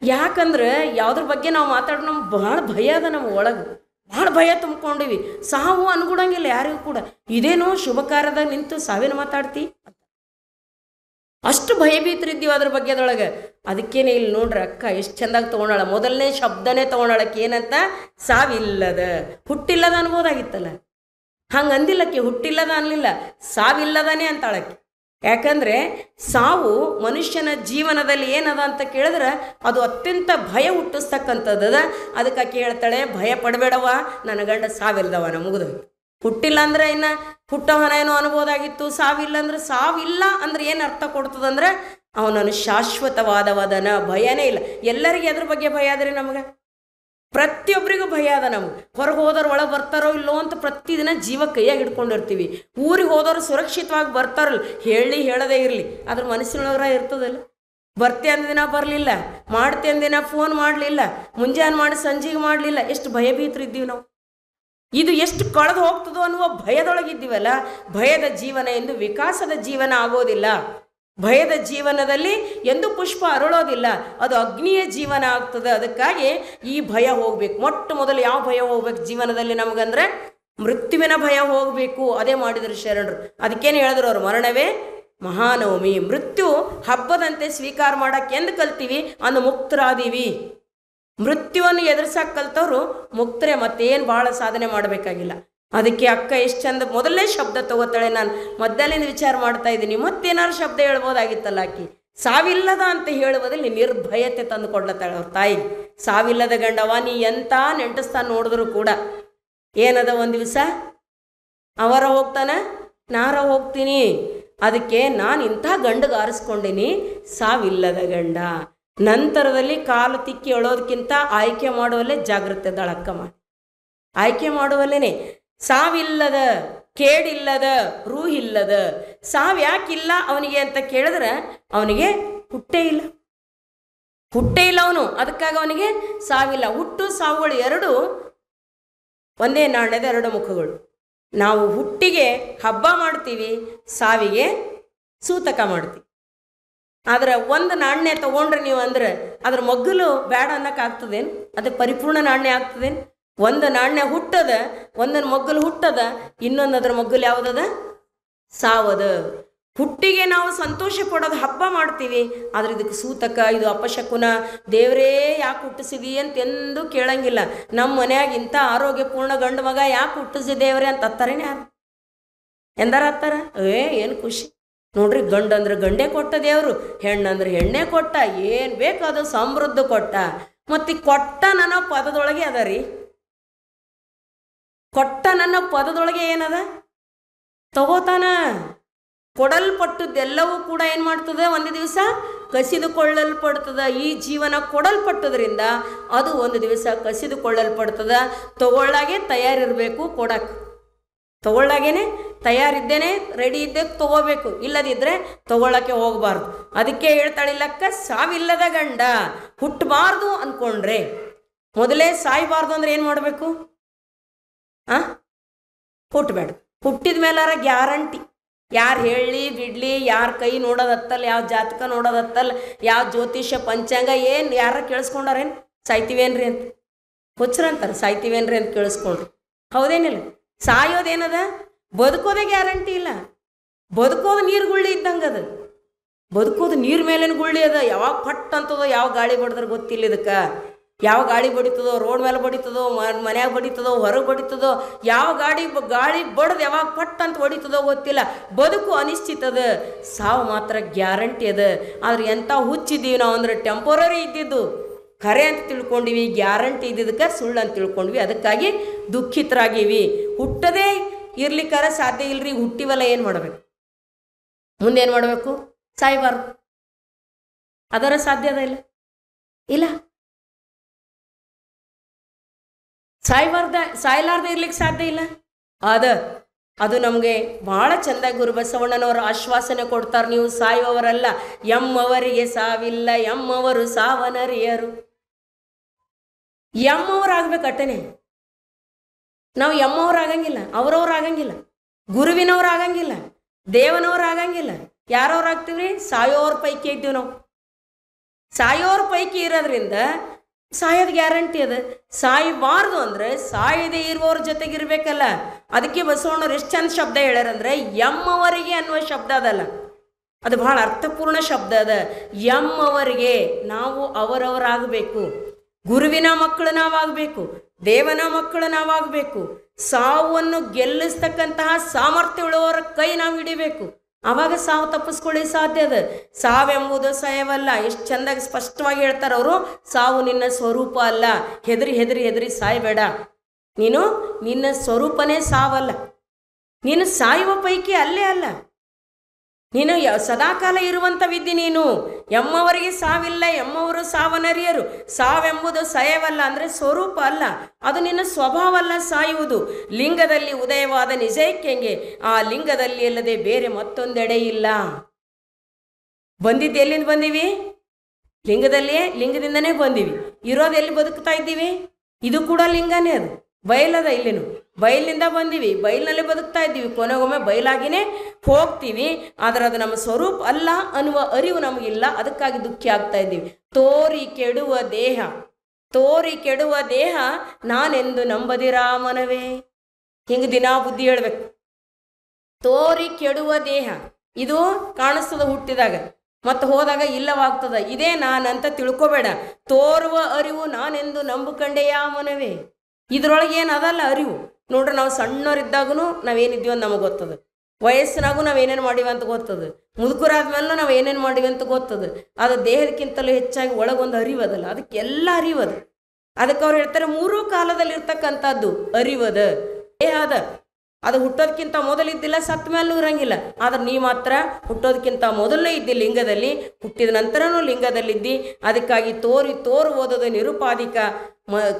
ಯಾಕಂದ್ರೆ ಯಾವುದ್ರ ಬಗ್ಗೆ ನಾವು ಮಾತಾಡೋ ನಮ್ಗೆ ಭಾಳ ಭಯ ಅದ, ನಮ್ಮ ಒಳಗೆ ಭಾಳ ಭಯ ತುಂಬ್ಕೊಂಡಿವಿ. ಸಾವು ಅನ್ಕೊಡಂಗಿಲ್ಲ ಯಾರಿಗೂ ಕೂಡ. ಇದೇನೋ ಶುಭ ಕಾರ್ಯದಾಗ ನಿಂತು ಸಾವಿನ ಮಾತಾಡ್ತಿ, ಅಷ್ಟು ಭಯಭೀತರಿದ್ದೀವಿ ಅದ್ರ ಬಗ್ಗೆದೊಳಗೆ. ಅದಕ್ಕೇನೆ ಇಲ್ಲಿ ನೋಡ್ರಿ ಅಕ್ಕ ಎಷ್ಟು ಚೆಂದಾಗಿ ತೊಗೊಂಡಾಳ. ಮೊದಲನೇ ಶಬ್ದನೇ ತೊಗೊಂಡಾಳಕ್ಕೆ ಏನಂತ? ಸಾವಿಲ್ಲದ. ಹುಟ್ಟಿಲ್ಲದ ಅನ್ಬೋದಾಗಿತ್ತಲ್ಲ, ಹಂಗೆ ಅಂದಿಲ್ಲಕ್ಕೆ, ಹುಟ್ಟಿಲ್ಲದ ಅನ್ಲಿಲ್ಲ, ಸಾವಿಲ್ಲದನೇ ಅಂತಾಳಕ್ಕೆ. ಯಾಕಂದರೆ ಸಾವು ಮನುಷ್ಯನ ಜೀವನದಲ್ಲಿ ಏನದ ಅಂತ ಕೇಳಿದ್ರೆ ಅದು ಅತ್ಯಂತ ಭಯ ಹುಟ್ಟಿಸ್ತಕ್ಕಂಥದ್ದದ. ಅದಕ್ಕೆ ಕೇಳ್ತಾಳೆ, ಭಯ ಪಡಬೇಡವ, ನನ್ನ ಗಂಡ ಸಾವಿಲ್ಲದವನ, ಮುಗಿದು. ಹುಟ್ಟಿಲ್ಲ ಅಂದ್ರೆ ಇನ್ನು ಹುಟ್ಟವನ ಏನೋ ಅನ್ಬೋದಾಗಿತ್ತು. ಸಾವಿಲ್ಲ ಅಂದ್ರೆ, ಸಾವಿಲ್ಲ ಅಂದ್ರೆ ಏನು ಅರ್ಥ ಕೊಡ್ತದಂದ್ರೆ ಅವನನ್ನು ಶಾಶ್ವತವಾದವದನ, ಭಯನೇ ಇಲ್ಲ. ಎಲ್ಲರಿಗೆ ಅದ್ರ ಬಗ್ಗೆ ಭಯ ಆದ್ರೆ ನಮ್ಗೆ ಪ್ರತಿಯೊಬ್ಬರಿಗೂ ಭಯ ಅದ. ನಮ್ಗೆ ಹೊರಗೆ ಹೋದವ್ರು ಒಳಗೆ ಬರ್ತಾರೋ ಇಲ್ಲೋ ಅಂತ ಪ್ರತಿದಿನ ಜೀವ ಕೈಯಾಗಿ ಹಿಡ್ಕೊಂಡಿರ್ತೀವಿ. ಊರಿಗೆ ಹೋದವ್ರು ಸುರಕ್ಷಿತವಾಗಿ ಬರ್ತಾರಲ್ಲ, ಹೇಳದೇ ಇರಲಿ, ಅದ್ರ ಮನಸ್ಸಿನೊಳಗ್ರ ಇರ್ತದಲ್ಲ. ಬರ್ತೆ ಅಂದಿನ ಬರಲಿಲ್ಲ, ಮಾಡ್ತೆ ಅಂದಿನ ಫೋನ್ ಮಾಡಲಿಲ್ಲ, ಮುಂಜಾನೆ ಮಾಡಿ ಸಂಜೆಗೆ ಮಾಡಲಿಲ್ಲ, ಎಷ್ಟು ಭಯಭೀತರಿದ್ದೀವಿ ನಾವು. ಇದು ಎಷ್ಟು ಕಳೆದು ಹೋಗ್ತದೋ ಅನ್ನುವ ಭಯದೊಳಗಿದ್ದೀವಲ್ಲ, ಭಯದ ಜೀವನ ಎಂದು ವಿಕಾಸದ ಜೀವನ ಆಗೋದಿಲ್ಲ. ಭಯದ ಜೀವನದಲ್ಲಿ ಎಂದು ಪುಷ್ಪ ಅರಳೋದಿಲ್ಲ, ಅದು ಅಗ್ನಿಯ ಜೀವನ ಆಗ್ತದೆ. ಅದಕ್ಕಾಗಿ ಈ ಭಯ ಹೋಗ್ಬೇಕು. ಮೊಟ್ಟ ಮೊದಲು ಯಾವ ಭಯ ಹೋಗ್ಬೇಕು ಜೀವನದಲ್ಲಿ ನಮಗಂದ್ರೆ ಮೃತ್ಯುವಿನ ಭಯ ಹೋಗಬೇಕು. ಅದೇ ಮಾಡಿದ್ರು ಶರಣರು. ಅದಕ್ಕೇನು ಹೇಳಿದ್ರು ಅವರು, ಮರಣವೇ ಮಹಾನವಮಿ. ಮೃತ್ಯು ಹಬ್ಬದಂತೆ ಸ್ವೀಕಾರ ಮಾಡಕ್ಕೆ ಎಂದು ಕಲ್ತೀವಿ ಅಂದು ಮುಕ್ತರಾದೀವಿ. ಮೃತ್ಯುವನ್ನು ಎದುರಿಸಕ್ಕೆ ಕಲ್ತವ್ರು ಮುಕ್ತರೆ, ಮತ್ತೇನು ಭಾಳ ಸಾಧನೆ ಮಾಡಬೇಕಾಗಿಲ್ಲ. ಅದಕ್ಕೆ ಅಕ್ಕ ಎಷ್ಟು ಚಂದ ಮೊದಲನೇ ಶಬ್ದ ತಗೋತಾಳೆ. ನಾನು ಮೊದಲಿಂದ ವಿಚಾರ ಮಾಡ್ತಾ ಇದ್ದೀನಿ, ಮತ್ತೇನಾದ್ರು ಶಬ್ದ ಹೇಳ್ಬೋದಾಗಿತ್ತಲ್ಲ. ಆಕಿ ಸಾವಿಲ್ಲದ ಅಂತ ಹೇಳುವುದಲ್ಲಿ ನಿರ್ಭಯತೆ ತಂದು ಕೊಡ್ಲತ್ತಾಳೆ ಅವ್ರ ತಾಯಿ. ಸಾವಿಲ್ಲದ ಗಂಡವ, ನೀ ಎಂಥ ನೆಂಟಸ್ತಾನ ನೋಡಿದ್ರು ಕೂಡ ಏನದ, ಒಂದು ದಿವಸ ಅವರ ಹೋಗ್ತಾನೆ, ನಾರ ಹೋಗ್ತೀನಿ. ಅದಕ್ಕೆ ನಾನು ಇಂಥ ಗಂಡಗೆ ಆರಿಸ್ಕೊಂಡೀನಿ, ಸಾವಿಲ್ಲದ ಗಂಡ. ನಂತರದಲ್ಲಿ ಕಾಲು ತಿಕ್ಕಿ ಎಳೋದಕ್ಕಿಂತ ಆಯ್ಕೆ ಮಾಡುವಲ್ಲೇ ಜಾಗೃತೆ ದಳಕ್ಕ ಮಾಡಿ, ಆಯ್ಕೆ ಮಾಡುವಲ್ಲೇನೆ. ಸಾವಿಲ್ಲದ, ಕೇಡಿಲ್ಲದ, ರೂಹಿಲ್ಲದ. ಸಾವು ಯಾಕಿಲ್ಲ ಅವನಿಗೆ ಅಂತ ಕೇಳಿದ್ರೆ ಅವನಿಗೆ ಹುಟ್ಟೇ ಇಲ್ಲ, ಹುಟ್ಟೇ ಇಲ್ಲ ಅವನು. ಅದಕ್ಕಾಗಿ ಅವನಿಗೆ ಸಾವಿಲ್ಲ. ಹುಟ್ಟು ಸಾವುಗಳು ಎರಡು ಒಂದೇ ನಾಣ್ಯದ ಎರಡು ಮುಖಗಳು. ನಾವು ಹುಟ್ಟಿಗೆ ಹಬ್ಬ ಮಾಡ್ತೀವಿ, ಸಾವಿಗೆ ಸೂತಕ ಮಾಡ್ತೀವಿ. ಆದ್ರೆ ಒಂದು ನಾಣ್ಯ ತಗೊಂಡ್ರೆ ನೀವು ಅಂದ್ರೆ ಅದ್ರ ಮಗ್ಗಲು ಬೇಡ ಅನ್ನಕ್ಕಾಗ್ತದೇನು? ಅದು ಪರಿಪೂರ್ಣ ನಾಣ್ಯ ಆಗ್ತದೇನು? ಒಂದು ನಾಣ್ಯ ಹುಟ್ಟದ, ಒಂದನ್ನು ಮಗ್ಗಲು ಹುಟ್ಟದ, ಇನ್ನೊಂದು ಅದ್ರ ಮಗ್ಗಲು ಯಾವುದದ? ಸಾವದ. ಹುಟ್ಟಿಗೆ ನಾವು ಸಂತೋಷ ಪಡೋದು, ಹಬ್ಬ ಮಾಡ್ತೀವಿ. ಆದ್ರೆ ಇದಕ್ಕೆ ಸೂತಕ, ಇದು ಅಪಶಕುನ, ದೇವರೇ ಯಾಕೆ ಹುಟ್ಟಿಸಿದಿ ಅಂತ ಎಂದೂ ಕೇಳಂಗಿಲ್ಲ. ನಮ್ಮ ಮನ್ಯಾಗ ಇಂಥ ಆರೋಗ್ಯಪೂರ್ಣ ಗಂಡು ಮಗ ಯಾಕೆ ಹುಟ್ಟಿಸಿ ದೇವ್ರೆ ಅಂತ ಹತ್ತಾರೇನೆ ಯಾರು ಎಂದಾರ ಹತ್ತಾರ? ಏನು ಖುಷಿ ನೋಡ್ರಿ. ಗಂಡು ಅಂದ್ರೆ ಗಂಡೇ ಕೊಟ್ಟ ದೇವರು, ಹೆಣ್ಣಂದ್ರೆ ಹೆಣ್ಣೆ ಕೊಟ್ಟ, ಏನು ಬೇಕು ಅದು ಸಮೃದ್ಧ ಕೊಟ್ಟ. ಮತ್ತು ಕೊಟ್ಟ ನನ್ನ ಪದದೊಳಗೆ ಅದ ರೀ. ಕೊಟ್ಟ ನನ್ನ ಪದದೊಳಗೆ ಏನದ? ತಗೋತಾನ. ಕೊಡಲ್ಪಟ್ಟದ್ದೆಲ್ಲವೂ ಕೂಡ ಏನು ಮಾಡ್ತದೆ? ಒಂದು ದಿವಸ ಕಸಿದುಕೊಳ್ಳಲ್ಪಡ್ತದ. ಈ ಜೀವನ ಕೊಡಲ್ಪಟ್ಟದ್ರಿಂದ ಅದು ಒಂದು ದಿವಸ ಕಸಿದುಕೊಳ್ಳಲ್ಪಡ್ತದ. ತಗೊಳ್ಳಾಗೆ ತಯಾರಿರಬೇಕು ಕೊಡಕ್ಕೆ. ತಗೊಳ್ಳಾಗೇನೆ ತಯಾರಿದ್ದೇನೆ, ರೆಡಿ ಇದ್ದೇ ತಗೋಬೇಕು, ಇಲ್ಲದಿದ್ದರೆ ತಗೊಳ್ಳಕ್ಕೆ ಹೋಗಬಾರ್ದು. ಅದಕ್ಕೆ ಹೇಳ್ತಾಳಿಲ್ಲಕ್ಕ, ಸಾವಿಲ್ಲದ ಗಂಡ. ಹುಟ್ಟಬಾರ್ದು ಅಂದ್ಕೊಂಡ್ರೆ ಮೊದಲೇ ಸಾಯಬಾರ್ದು ಅಂದ್ರೆ ಏನು ಮಾಡಬೇಕು? ಹುಟ್ಟಬೇಡ. ಹುಟ್ಟಿದ ಮೇಲಾರ ಗ್ಯಾರಂಟಿ. ಯಾರು ಹೇಳಿ ಬಿಡ್ಲಿ, ಯಾರ ಕೈ ನೋಡೋದತ್ತಲ್ಲ, ಯಾವ ಜಾತಕ ನೋಡೋದತ್ತಲ್ಲ, ಯಾವ ಜ್ಯೋತಿಷ್ಯ ಪಂಚಾಂಗ ಏನು ಯಾರ ಕೇಳಿಸ್ಕೊಂಡಾರೇನು ಸಾಯ್ತೀವೇನ್ರಿ ಅಂತ? ಹುಚ್ಚರಂತಾರೆ ಸಾಯ್ತೀವೇನ್ರಿ ಅಂತ ಕೇಳಿಸ್ಕೊಂಡ್ರಿ. ಹೌದೇನಿಲ್ಲ? ಸಾಯೋದೇನದ? ಬದುಕೋದೇ ಗ್ಯಾರಂಟಿ ಇಲ್ಲ. ಬದುಕೋದು ನೀರು ಗುಳ್ಳಿ ಇದ್ದಂಗೆ ಅದು. ಬದುಕೋದು ನೀರು ಮೇಲಿನ ಗುಳ್ಳಿ ಅದ. ಯಾವಾಗ ಪಟ್ ಅಂತದೋ, ಯಾವ ಗಾಳಿ ಬಡಿದ್ರೆ ಗೊತ್ತಿಲ್ಲ ಇದಕ್ಕೆ. ಯಾವ ಗಾಳಿ ಬಡಿತದೋ, ರೋಡ್ ಮೇಲೆ ಬಡಿತದೋ, ಮನ್ಯಾಗ ಬಡಿತದೋ, ಹೊರಗೆ ಬಡಿತದೋ, ಯಾವ ಗಾಳಿ ಬಡ್ದು ಯಾವಾಗ ಪಟ್ ಅಂತ ಹೊಡಿತದೋ ಗೊತ್ತಿಲ್ಲ. ಬದುಕು ಅನಿಶ್ಚಿತದ, ಸಾವು ಮಾತ್ರ ಗ್ಯಾರಂಟಿ ಅದ. ಆದ್ರೆ ಎಂಥ ಹುಚ್ಚಿದ್ದೀವಿ ನಾವು ಅಂದ್ರೆ ಟೆಂಪರರಿ ಇದ್ದಿದ್ದು ಖರೆ ಅಂತ ತಿಳ್ಕೊಂಡಿವಿ, ಗ್ಯಾರಂಟಿ ಇದ್ದಿದ್ದಕ್ಕೆ ಸುಳ್ಳು ಅಂತ ತಿಳ್ಕೊಂಡ್ವಿ. ಅದಕ್ಕಾಗಿ ದುಃಖಿತರಾಗೀವಿ. ಹುಟ್ಟದೇ ಇರ್ಲಿಕ್ಕಾರ ಸಾಧ್ಯ ಇಲ್ರಿ. ಹುಟ್ಟಿವಲ್ಲ, ಏನು ಮಾಡಬೇಕು? ಮುಂದೇನು ಮಾಡಬೇಕು? ಸಾಯ್ಬಾರ್ದು. ಅದರ ಸಾಧ್ಯದ ಇಲ್ಲ ಇಲ್ಲ ಸಾಯ್ಲಾರ್ದೆ ಇರ್ಲಿಕ್ಕೆ ಸಾಧ್ಯ ಇಲ್ಲ. ಅದು ನಮಗೆ ಭಾಳ ಚೆಂದಾಗಿ ಗುರು ಬಸವಣ್ಣನವರು ಆಶ್ವಾಸನೆ ಕೊಡ್ತಾರೆ. ನೀವು ಸಾಯುವವರಲ್ಲ, ಎಮ್ಮವರಿಗೆ ಸಾವಿಲ್ಲ, ಎಮ್ಮವರು ಸಾವನರಿಯರು. ಎಮ್ಮವ್ರಾಗಬೇಕು ಅಟ್ಟನೆ. ನಾವು ಎಮ್ಮವ್ರಾಗಂಗಿಲ್ಲ, ಅವರವ್ರಾಗಂಗಿಲ್ಲ, ಗುರುವಿನವ್ರಾಗಂಗಿಲ್ಲ, ದೇವನವ್ರಾಗಂಗಿಲ್ಲ. ಯಾರವ್ರಾಗ್ತೀವಿ? ಸಾಯೋರ ಪೈಕಿ ಇದ್ದೀವಿ ನಾವು. ಸಾಯೋರ ಪೈಕಿ ಇರೋದ್ರಿಂದ ಸಾಯೋದು ಗ್ಯಾರಂಟಿ ಅದ. ಸಾಯಬಾರ್ದು ಅಂದರೆ ಸಾಯದೆ ಇರುವವ್ರ ಜೊತೆಗಿರ್ಬೇಕಲ್ಲ. ಅದಕ್ಕೆ ಬಸವಣ್ಣವ್ರು ಎಷ್ಟು ಚಂದ ಶಬ್ದ ಹೇಳ್ಯಾರಂದ್ರೆ, ಎಮ್ಮವರಿಗೆ ಅನ್ನುವ ಶಬ್ದ ಅದಲ್ಲ, ಅದು ಬಹಳ ಅರ್ಥಪೂರ್ಣ ಶಬ್ದ ಅದ. ಎಮ್ಮವರಿಗೆ ನಾವು ಅವರವರಾಗಬೇಕು. ಗುರುವಿನ ಮಕ್ಕಳು ನಾವಾಗಬೇಕು, ದೇವನ ಮಕ್ಕಳು ನಾವಾಗಬೇಕು. ಸಾವನ್ನು ಗೆಲ್ಲಿಸ್ತಕ್ಕಂತಹ ಸಾಮರ್ಥ್ಯ ಉಳ್ಳವರ ಕೈ ನಾವು ಹಿಡಿಬೇಕು. ಆವಾಗ ಸಾವು ತಪ್ಪಿಸ್ಕೊಳ್ಳಿ ಸಾಧ್ಯ ಅದ. ಸಾವೆಂಬುದು ಸಾಯವಲ್ಲ. ಎಷ್ಟು ಚೆಂದಾಗಿ ಸ್ಪಷ್ಟವಾಗಿ ಹೇಳ್ತಾರೆ ಅವರು. ಸಾವು ನಿನ್ನ ಸ್ವರೂಪ ಅಲ್ಲ. ಹೆದರಿ ಹೆದರಿ ಹೆದರಿ ಸಾಯಬೇಡ. ನೀನು ನಿನ್ನ ಸ್ವರೂಪನೇ ಸಾವಲ್ಲ. ನೀನು ಸಾಯುವ ಪೈಕಿ ಅಲ್ಲೇ ಅಲ್ಲ. ನೀನು ಸದಾಕಾಲ ಇರುವಂಥ ವಿದ್ಯೆ ನೀನು. ಎಮ್ಮವರಿಗೆ ಸಾವಿಲ್ಲ, ಎಮ್ಮವರು ಸಾವನರಿಯರು. ಸಾವೆಂಬುದು ಸಾಯವಲ್ಲ ಅಂದರೆ ಸ್ವರೂಪ ಅಲ್ಲ, ಅದು ನಿನ್ನ ಸ್ವಭಾವ ಅಲ್ಲ ಸಾಯುವುದು. ಲಿಂಗದಲ್ಲಿ ಉದಯವಾದ ನಿಜಕ್ಕೆಂಗೆ ಆ ಲಿಂಗದಲ್ಲಿ ಅಲ್ಲದೆ ಬೇರೆ ಮತ್ತೊಂದೆಡೆ ಇಲ್ಲ. ಬಂದಿದ್ದು ಎಲ್ಲಿಂದ ಬಂದೀವಿ? ಲಿಂಗದಲ್ಲಿಯೇ, ಲಿಂಗದಿಂದನೇ ಬಂದೀವಿ. ಇರೋದು ಎಲ್ಲಿ ಬದುಕ್ತಾ ಇದ್ದೀವಿ? ಇದು ಕೂಡ ಲಿಂಗನೇ. ಅದು ಬಯಲದ ಇಲ್ಲಿನು. ಬಯಲಿನಿಂದ ಬಂದೀವಿ, ಬಯಲಿನಲ್ಲಿ ಬದುಕ್ತಾ ಇದ್ದೀವಿ, ಕೊನೆಗೊಮ್ಮೆ ಬಯಲಾಗಿನೇ ಹೋಗ್ತೀವಿ. ಆದರೆ ಅದು ನಮ್ಮ ಸ್ವರೂಪ ಅಲ್ಲ ಅನ್ನುವ ಅರಿವು ನಮಗಿಲ್ಲ. ಅದಕ್ಕಾಗಿ ದುಃಖಿ ಆಗ್ತಾ ಇದ್ದೀವಿ. ತೋರಿ ಕೆಡುವ ದೇಹ, ತೋರಿ ಕೆಡುವ ದೇಹ ನಾನೆಂದು ನಂಬದಿರಾ ಮನವೇ. ಹಿಂಗೆ ದಿನಾ ಬುದ್ಧಿ ಹೇಳ್ಬೇಕು. ತೋರಿ ಕೆಡುವ ದೇಹ ಇದು ಕಾಣಿಸ್ತದ ಹುಟ್ಟಿದಾಗ, ಮತ್ತು ಹೋದಾಗ ಇಲ್ಲವಾಗ್ತದ. ಇದೇ ನಾನಂತ ತಿಳ್ಕೊಬೇಡ. ತೋರುವ ಅರಿವು ನಾನೆಂದು ನಂಬುಕಂಡೆಯಾ ಮನವೇ. ಇದ್ರೊಳಗೆ ಏನು ಅದಲ್ಲ ಅರಿವು. ನೋಡ್ರಿ, ನಾವು ಸಣ್ಣವರಿದ್ದಾಗೂ ನಾವೇನಿದ್ದೀವಿ ಅಂತ ನಮಗೆ ಗೊತ್ತದ. ವಯಸ್ಸಿನಾಗೂ ನಾವೇನೇನು ಮಾಡೀವಿ ಅಂತ ಗೊತ್ತದ. ಮುದುಕರಾದ್ಮೇಲೂ ನಾವು ಏನೇನು ಮಾಡೀವಿ ಅಂತ ಗೊತ್ತದ. ಅದು ದೇಹದಕ್ಕಿಂತಲೂ ಹೆಚ್ಚಾಗಿ ಒಳಗೊಂದು ಅರಿವದಲ್ಲ. ಅದಕ್ಕೆಲ್ಲ ಅರಿವದು. ಅದಕ್ಕೆ ಅವ್ರು ಹೇಳ್ತಾರೆ, ಮೂರೂ ಕಾಲದಲ್ಲಿ ಇರ್ತಕ್ಕಂಥದ್ದು ಅರಿವದ ದೇಹ ಅದ. ಅದು ಹುಟ್ಟೋದಕ್ಕಿಂತ ಮೊದಲಿದ್ದಿಲ್ಲ, ಸತ್ತ ಮೇಲೂ ಇರಂಗಿಲ್ಲ. ಆದ್ರೆ ನೀ ಮಾತ್ರ ಹುಟ್ಟೋದಕ್ಕಿಂತ ಮೊದಲನೇ ಇದ್ದಿ ಲಿಂಗದಲ್ಲಿ, ಹುಟ್ಟಿದ ನಂತರನೂ ಲಿಂಗದಲ್ಲಿದ್ದಿ. ಅದಕ್ಕಾಗಿ ತೋರಿ ಓದೋದು ನಿರುಪಾಧಿಕ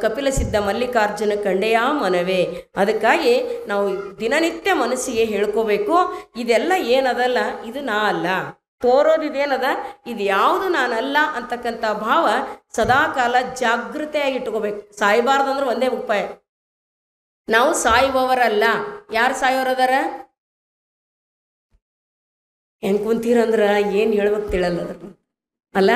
ಕಪಿಲ ಸಿದ್ಧ ಮಲ್ಲಿಕಾರ್ಜುನ ಕಂಡೆಯಾ ಮನವೇ. ಅದಕ್ಕಾಗಿ ನಾವು ದಿನನಿತ್ಯ ಮನಸ್ಸಿಗೆ ಹೇಳ್ಕೋಬೇಕು, ಇದೆಲ್ಲ ಏನದಲ್ಲ, ಇದು ನಾ ಅಲ್ಲ. ತೋರೋದು ಇದೇನದ, ಇದು ಯಾವುದು ನಾನಲ್ಲ ಅಂತಕ್ಕಂಥ ಭಾವ ಸದಾಕಾಲ ಜಾಗೃತೆಯಾಗಿ ಇಟ್ಕೋಬೇಕು. ಸಾಯಬಾರ್ದಂದ್ರೆ ಒಂದೇ ಉಪಾಯ, ನಾವು ಸಾಯುವವರಲ್ಲ. ಯಾರು ಸಾಯೋರದಾರ? ಹೆಂಗೆ ಕುಂತೀರಂದ್ರೆ ಏನು ಹೇಳ್ಬೇಕು ತಿಳಲ್ಲ ಅದ್ರ ಅಲ್ಲ.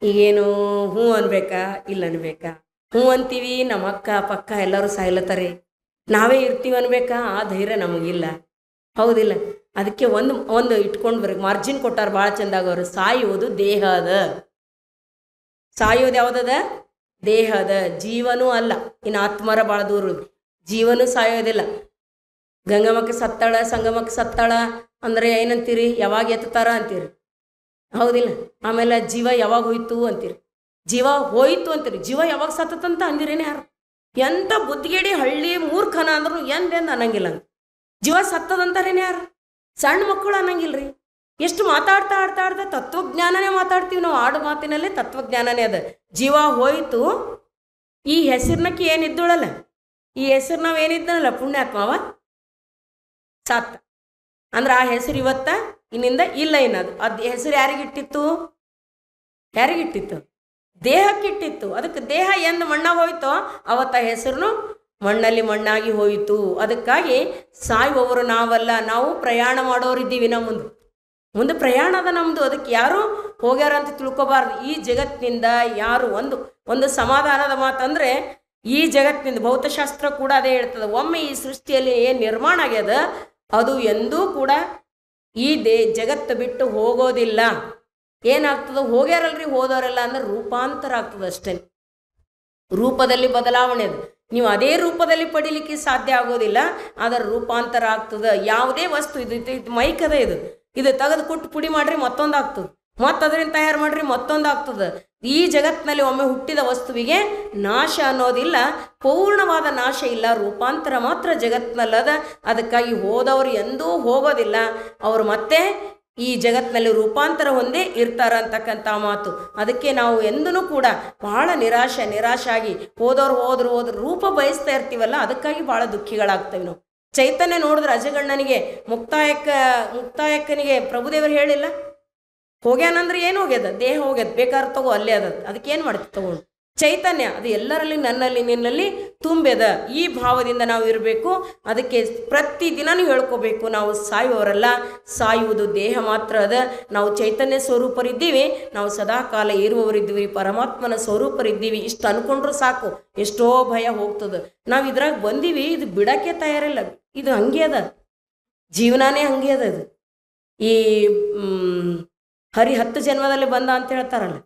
ಈಗೇನು ಹ್ಞೂ ಅನ್ಬೇಕಾ ಇಲ್ಲ ಅನ್ಬೇಕಾ? ಹ್ಞೂ ಅಂತೀವಿ, ನಮ್ಮ ಅಕ್ಕ ಪಕ್ಕ ಎಲ್ಲರೂ ಸಾಯ್ಲತ್ತಾರೆ, ನಾವೇ ಇರ್ತೀವಿ ಅನ್ಬೇಕಾ? ಆ ಧೈರ್ಯ ನಮಗಿಲ್ಲ, ಹೌದಿಲ್ಲ? ಅದಕ್ಕೆ ಒಂದು ಇಟ್ಕೊಂಡು ಬರ್ಬೇಕು. ಮಾರ್ಜಿನ್ ಕೊಟ್ಟಾರ ಭಾಳ ಚಂದಾಗವ್ರು. ಸಾಯುವುದು ದೇಹ ಅದ. ಸಾಯೋದು ಯಾವುದದ? ದೇಹ ಅದ, ಜೀವನೂ ಅಲ್ಲ. ಇನ್ನು ಆತ್ಮರ ಭಾಳ ದೂರ. ಜೀವನೂ ಸಾಯೋದಿಲ್ಲ. ಗಂಗಮ್ಮಕ್ಕೆ ಸತ್ತಾಳ, ಸಂಗಮಕ್ಕೆ ಸತ್ತಾಳ ಅಂದರೆ ಏನಂತೀರಿ? ಯಾವಾಗ ಎತ್ತಾರ ಅಂತೀರಿ, ಹೌದಿಲ್ಲ? ಆಮೇಲೆ ಜೀವ ಯಾವಾಗ ಹೋಯ್ತು ಅಂತೀರಿ, ಜೀವ ಹೋಯ್ತು ಅಂತೀರಿ. ಜೀವ ಯಾವಾಗ ಸತ್ತಂತ ಅಂದಿರೇನೆ ಯಾರು? ಎಂಥ ಬುದ್ಧಿಗೇಡಿ ಹಳ್ಳಿ ಮೂರ್ಖನ ಅಂದ್ರೂ ಎಂದೆಂದು ಅನ್ನಂಗಿಲ್ಲ. ಜೀವ ಸತ್ತದಂತಾರೇನೆ ಯಾರು? ಸಣ್ಣ ಮಕ್ಕಳು ಅನ್ನಂಗಿಲ್ರಿ. ಎಷ್ಟು ಮಾತಾಡ್ತಾ ಆಡ್ತಾ ಆಡ್ತಾ ತತ್ವಜ್ಞಾನನೇ ಮಾತಾಡ್ತೀವಿ ನಾವು. ಆಡು ಮಾತಿನಲ್ಲೇ ತತ್ವಜ್ಞಾನನೇ ಅದ. ಜೀವ ಹೋಯ್ತು, ಈ ಹೆಸರಿನಕ್ಕೆ ಏನಿದ್ದಳಲ್ಲ, ಈ ಹೆಸರು ನಾವು ಏನಿದ್ದನಲ್ಲ ಪುಣ್ಯಾತ್ಮವ ಸತ್ತ ಅಂದ್ರೆ ಆ ಹೆಸರು ಇವತ್ತ ಇನ್ನಿಂದ ಇಲ್ಲ. ಏನದು ಅದು ಹೆಸರು ಯಾರಿಗಿಟ್ಟಿತ್ತು? ಯಾರಿಗಿಟ್ಟಿತ್ತು? ದೇಹಕ್ಕಿಟ್ಟಿತ್ತು. ಅದಕ್ಕೆ ದೇಹ ಎಂದು ಮಣ್ಣಾಗಿ ಹೋಯ್ತೋ ಅವತ್ತ ಹೆಸರು ಮಣ್ಣಲ್ಲಿ ಮಣ್ಣಾಗಿ ಹೋಯಿತು. ಅದಕ್ಕಾಗಿ ಸಾಯುವವರು ನಾವಲ್ಲ, ನಾವು ಪ್ರಯಾಣ ಮಾಡೋರಿದ್ದೀವಿ. ನಾವು ಮುಂದೆ ಪ್ರಯಾಣ ಅದ ನಮ್ಮದು. ಅದಕ್ಕೆ ಯಾರು ಹೋಗ್ಯಾರ ಅಂತ ತಿಳ್ಕೊಬಾರ್ದು. ಈ ಜಗತ್ತಿನಿಂದ ಯಾರು ಒಂದು ಸಮಾಧಾನದ ಮಾತಂದರೆ, ಈ ಜಗತ್ತಿನಿಂದ ಭೌತಶಾಸ್ತ್ರ ಕೂಡ ಅದೇ ಹೇಳ್ತದೆ, ಒಮ್ಮೆ ಈ ಸೃಷ್ಟಿಯಲ್ಲಿ ಏನು ನಿರ್ಮಾಣ ಆಗ್ಯದ ಅದು ಎಂದೂ ಕೂಡ ಈ ಜಗತ್ತು ಬಿಟ್ಟು ಹೋಗೋದಿಲ್ಲ. ಏನಾಗ್ತದೆ? ಹೋಗ್ಯಾರಲ್ರಿ, ಹೋದವರೆಲ್ಲ ಅಂದ್ರೆ ರೂಪಾಂತರ ಆಗ್ತದೆ ಅಷ್ಟೇ. ರೂಪದಲ್ಲಿ ಬದಲಾವಣೆ ಅದು. ನೀವು ಅದೇ ರೂಪದಲ್ಲಿ ಪಡಿಲಿಕ್ಕೆ ಸಾಧ್ಯ ಆಗೋದಿಲ್ಲ, ಅದರ ರೂಪಾಂತರ ಆಗ್ತದೆ. ಯಾವುದೇ ವಸ್ತು ಇದು ಮೈಕದ, ಇದು ತೆಗೆದು ಕೊಟ್ಟು ಪುಡಿ ಮಾಡ್ರಿ ಮತ್ತೊಂದು ಆಗ್ತದೆ, ಮತ್ತು ಅದರಿಂದ ತಯಾರು ಮಾಡ್ರಿ ಮತ್ತೊಂದು ಆಗ್ತದೆ. ಈ ಜಗತ್ತಿನಲ್ಲಿ ಒಮ್ಮೆ ಹುಟ್ಟಿದ ವಸ್ತುವಿಗೆ ನಾಶ ಅನ್ನೋದಿಲ್ಲ, ಪೂರ್ಣವಾದ ನಾಶ ಇಲ್ಲ, ರೂಪಾಂತರ ಮಾತ್ರ ಜಗತ್ತಿನಲ್ಲದ. ಅದಕ್ಕಾಗಿ ಹೋದವರು ಎಂದೂ ಹೋಗೋದಿಲ್ಲ, ಅವರು ಮತ್ತೆ ಈ ಜಗತ್ತಿನಲ್ಲಿ ರೂಪಾಂತರ ಹೊಂದೇ ಇರ್ತಾರ ಅಂತಕ್ಕಂಥ ಮಾತು. ಅದಕ್ಕೆ ನಾವು ಎಂದೂ ಕೂಡ ಭಾಳ ನಿರಾಶಾಗಿ ಹೋದ್ರು ರೂಪ ಬಯಸ್ತಾ ಇರ್ತೀವಲ್ಲ, ಅದಕ್ಕಾಗಿ ಭಾಳ ದುಃಖಿಗಳಾಗ್ತೇವೆ ನಾವು. ಚೈತನ್ಯ ನೋಡಿದ್ರೆ ಅಜಗಣ್ಣನಿಗೆ ಮುಕ್ತಾಯಕ್ಕನಿಗೆ ಪ್ರಭುದೇವರು ಹೇಳಿಲ್ಲ, ಹೋಗ್ಯಾನಂದ್ರೆ ಏನು ಹೋಗ್ಯದ? ದೇಹ ಹೋಗ್ಯದ, ಬೇಕಾದ್ರೆ ತಗೋ, ಅಲ್ಲೇ ಅದ, ಅದಕ್ಕೇನು ಮಾಡ್ತೀವಿ ತಗೊಂಡು. ಚೈತನ್ಯ ಅದು ಎಲ್ಲರಲ್ಲಿ ನನ್ನಲ್ಲಿ ನಿನ್ನಲ್ಲಿ ತುಂಬ್ಯದ. ಈ ಭಾವದಿಂದ ನಾವು ಇರಬೇಕು. ಅದಕ್ಕೆ ಪ್ರತಿದಿನನೂ ಹೇಳ್ಕೋಬೇಕು, ನಾವು ಸಾಯುವವರಲ್ಲ, ಸಾಯುವುದು ದೇಹ ಮಾತ್ರ ಅದ. ನಾವು ಚೈತನ್ಯ ಸ್ವರೂಪರಿದ್ದೀವಿ, ನಾವು ಸದಾಕಾಲ ಇರುವವರಿದ್ದೀವಿ, ಪರಮಾತ್ಮನ ಸ್ವರೂಪರಿದ್ದೀವಿ. ಇಷ್ಟು ಅನ್ಕೊಂಡ್ರು ಸಾಕು, ಎಷ್ಟೋ ಭಯ ಹೋಗ್ತದೆ. ನಾವು ಇದ್ರಾಗ ಬಂದೀವಿ, ಇದು ಬಿಡಕ್ಕೆ ತಯಾರಿಲ್ಲ. ಇದು ಹಂಗೆ ಅದ, ಜೀವನಾನೇ ಹಂಗೆ ಅದ. ಇದು ಈ ಹರಿ 10 ಜನ್ಮದಲ್ಲಿ ಬಂದ ಅಂತ ಹೇಳ್ತಾರಲ್ಲ,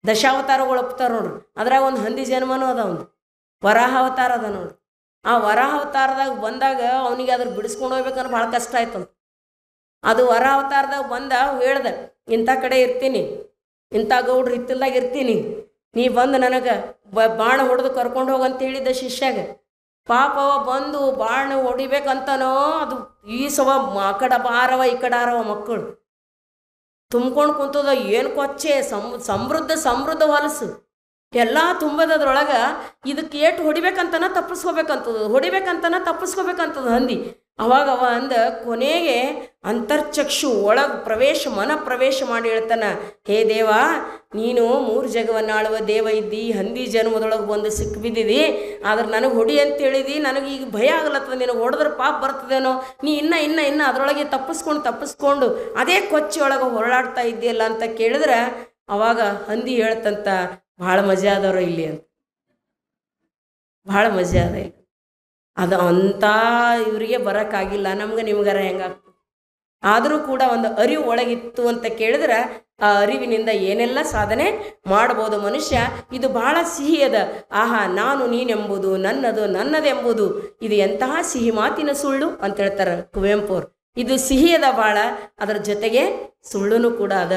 ದಶಾವತಾರಗಳು ಒಪ್ತಾರ ನೋಡ್ರಿ. ಅದ್ರಾಗ ಒಂದು ಹಂದಿ ಜನ್ಮನೂ ಅದ, ಒಂದು ವರಾಹ ಅವತಾರ ಅದ ನೋಡ್ರಿ. ಆ ವರಾಹ ಅವತಾರದಾಗ ಬಂದಾಗ ಅವನಿಗೆ ಅದ್ರ ಬಿಡಿಸ್ಕೊಂಡು ಹೋಗ್ಬೇಕಂದ್ರೆ ಭಾಳ ಕಷ್ಟ ಆಯ್ತಂತ. ಅದು ವರಾಹ ಅವತಾರದಾಗ ಬಂದ ಹೇಳ್ದ, ಇಂಥ ಕಡೆ ಇರ್ತೀನಿ, ಇಂಥ ಗೌಡ್ರು ಹಿತ್ತಲ್ದಾಗ ಇರ್ತೀನಿ, ನೀ ಬಂದು ನನಗೆ ಬಾಣ ಹೊಡೆದು ಕರ್ಕೊಂಡು ಹೋಗಂತ ಹೇಳಿದ್ದ ಶಿಷ್ಯಾಗ. ಪಾಪ ಅವ ಬಂದು ಬಾಣ ಹೊಡಿಬೇಕಂತನೋ, ಅದು ಈಸವ ಆ ಕಡೆ ಬಾರವ ಈ ಕಡೆ ಆರವ ಮಕ್ಕಳು ತುಂಬ್ಕೊಂಡು ಕುಂತದ. ಏನು ಕೊಚ್ಚೆ, ಸಮೃದ್ಧ ಹೊಲಸು ಎಲ್ಲ ತುಂಬದದ್ರೊಳಗೆ. ಇದಕ್ಕೆ ಏಟು ಹೊಡಿಬೇಕಂತನ ತಪ್ಪಿಸ್ಕೋಬೇಕಂತದ ಹಂದಿ. ಅವಾಗ ಅವ ಅಂದ ಕೊನೆಗೆ ಅಂತರ್ಚಕ್ಷು ಒಳಗೆ ಮನ ಪ್ರವೇಶ ಮಾಡಿ ಹೇಳ್ತಾನ, ಹೇ ದೇವ, ನೀನು 3 ಜಗವನ್ನಾಳುವ ದೇವ ಇದ್ದಿ, ಹಂದಿ ಜನ್ಮದೊಳಗೆ ಬಂದು ಸಿಕ್ಕಿಬಿದ್ದಿದಿ, ಆದ್ರೆ ನನಗೆ ಹೊಡಿ ಅಂತ ಹೇಳಿದಿ, ನನಗೆ ಈಗ ಭಯ ಆಗಲತ್ತದ, ನಿನಗೆ ಹೊಡೆದ್ರೆ ಪಾಪ ಬರ್ತದೇನೋ, ನೀ ಇನ್ನ ಅದರೊಳಗೆ ತಪ್ಪಿಸ್ಕೊಂಡು ಅದೇ ಕೊಚ್ಚಿ ಒಳಗೆ ಹೊರಳಾಡ್ತಾ ಇದ್ದೀಯಲ್ಲ ಅಂತ ಕೇಳಿದ್ರೆ, ಅವಾಗ ಹಂದಿ ಹೇಳ್ತಂತ, ಭಾಳ ಮಜಾ ಅದವ್ರ ಇಲ್ಲಿ ಅಂತ, ಭಾಳ ಮಜಾ ಅದ ಇಲ್ಲಿ, ಅದು ಅಂಥ ಇವರಿಗೆ ಬರೋಕ್ಕಾಗಿಲ್ಲ, ನಮ್ಗೆ ನಿಮ್ಗಾರ ಹೆಂಗಾಗ್ತದೆ. ಆದರೂ ಕೂಡ ಒಂದು ಅರಿವು ಒಳಗಿತ್ತು ಅಂತ ಕೇಳಿದ್ರೆ ಆ ಅರಿವಿನಿಂದ ಏನೆಲ್ಲ ಸಾಧನೆ ಮಾಡ್ಬೋದು ಮನುಷ್ಯ. ಇದು ಬಹಳ ಸಿಹಿ ಅದ. ಆಹಾ, ನಾನು ನೀನೆಂಬುದು ನನ್ನದೆಂಬುದು ಇದು ಎಂತಹ ಸಿಹಿ ಮಾತಿನ ಸುಳ್ಳು ಅಂತ ಹೇಳ್ತಾರೆ ಕುವೆಂಪು. ಇದು ಸಿಹಿ ಅದ ಭಾಳ, ಅದರ ಜೊತೆಗೆ ಸುಳ್ಳುನು ಕೂಡ ಅದ.